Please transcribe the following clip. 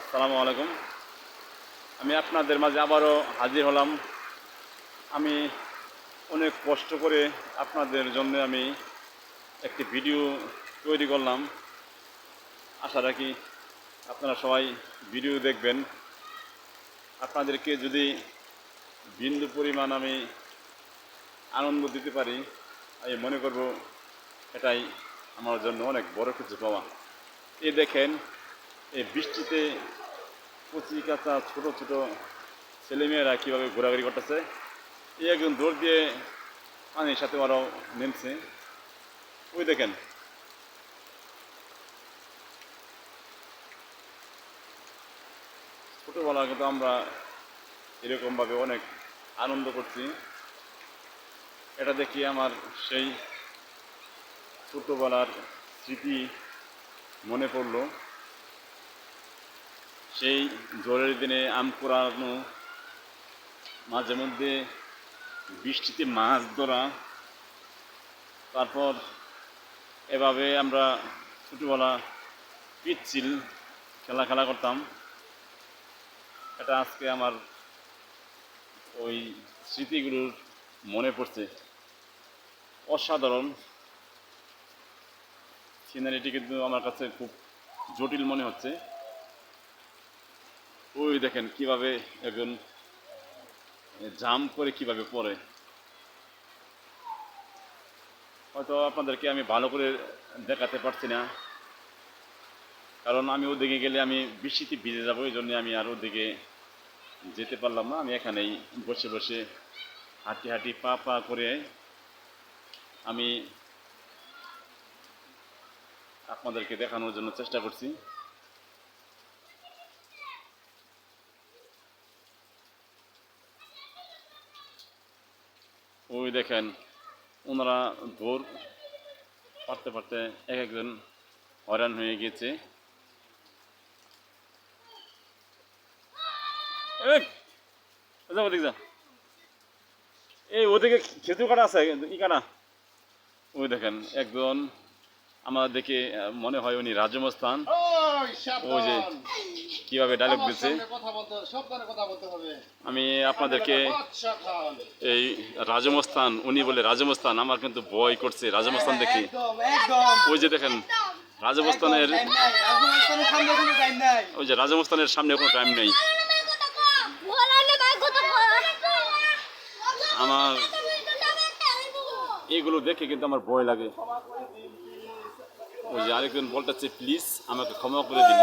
আসসালামু আলাইকুম। আমি আপনাদের মাঝে আবারও হাজির হলাম। আমি অনেক কষ্ট করে আপনাদের জন্য আমি একটি ভিডিও তৈরি করলাম। আশা রাখি আপনারা সবাই ভিডিও দেখবেন। আপনাদেরকে যদি বিন্দু পরিমাণ আমি আনন্দ দিতে পারি, আমি মনে করব এটাই আমার জন্য অনেক বড় কিছু পাওয়া। এই দেখেন, এই বৃষ্টিতে কচি কাঁচা ছোটো ছোটো ছেলেমেয়েরা কীভাবে ঘোরাঘুরি করতেছে। এই একজন দৌড় দিয়ে পানির সাথে ওরাও নেমছে। ওই দেখেন, ছোটোবেলা কিন্তু আমরা এরকমভাবে অনেক আনন্দ করছি। এটা দেখি আমার সেই ছোটোবেলার স্মৃতি মনে পড়লো। সেই ঝড়ের দিনে আম কুড়ানো, মাঝে মধ্যে বৃষ্টিতে মাছ ধরা, তারপর এভাবে আমরা ছোটোবেলা পিচ্ছিল খেলা করতাম। এটা আজকে আমার ওই স্মৃতিগুলোর মনে পড়ছে। অসাধারণ সিনারিটি কিন্তু আমার কাছে খুব জটিল মনে হচ্ছে। ওই দেখেন কিভাবে একজন জাম্প করে কিভাবে পড়ে। হয়তো আপনাদেরকে আমি ভালো করে দেখাতে পারছি না, কারণ আমি ওদিকে গেলে আমি বৃষ্টিতে ভিজে যাবো। এই জন্য আমি আর ওদিকে যেতে পারলাম না। আমি এখানেই বসে বসে হাঁটি পা করে আমি আপনাদেরকে দেখানোর জন্য চেষ্টা করছি। ওই দেখেন, ওনারা দৌড় পারতে এক একজন হয়রান হয়ে গেছে। এই ওদিকে খেজুর কাটা আছে, ই কাটা। ওই দেখেন একজন আমার দেখে মনে হয় উনি রাজমস্তান। ওই যে কিভাবে ডায়লগ দিচ্ছে। আমি আপনাদেরকে এই রাজমস্তান, উনি বলে রাজমস্তান, আমার কিন্তু ভয় করছে রাজমস্তান দেখি। ওই যে দেখেন রাজমস্তানের, ওই যে রাজমস্তানের সামনে কোনো টাইম নেই। আমার এগুলো দেখে কিন্তু আমার ভয় লাগে। ওই যে আরেকজন বলতেছে, প্লিজ আমাকে ক্ষমা করে দিন।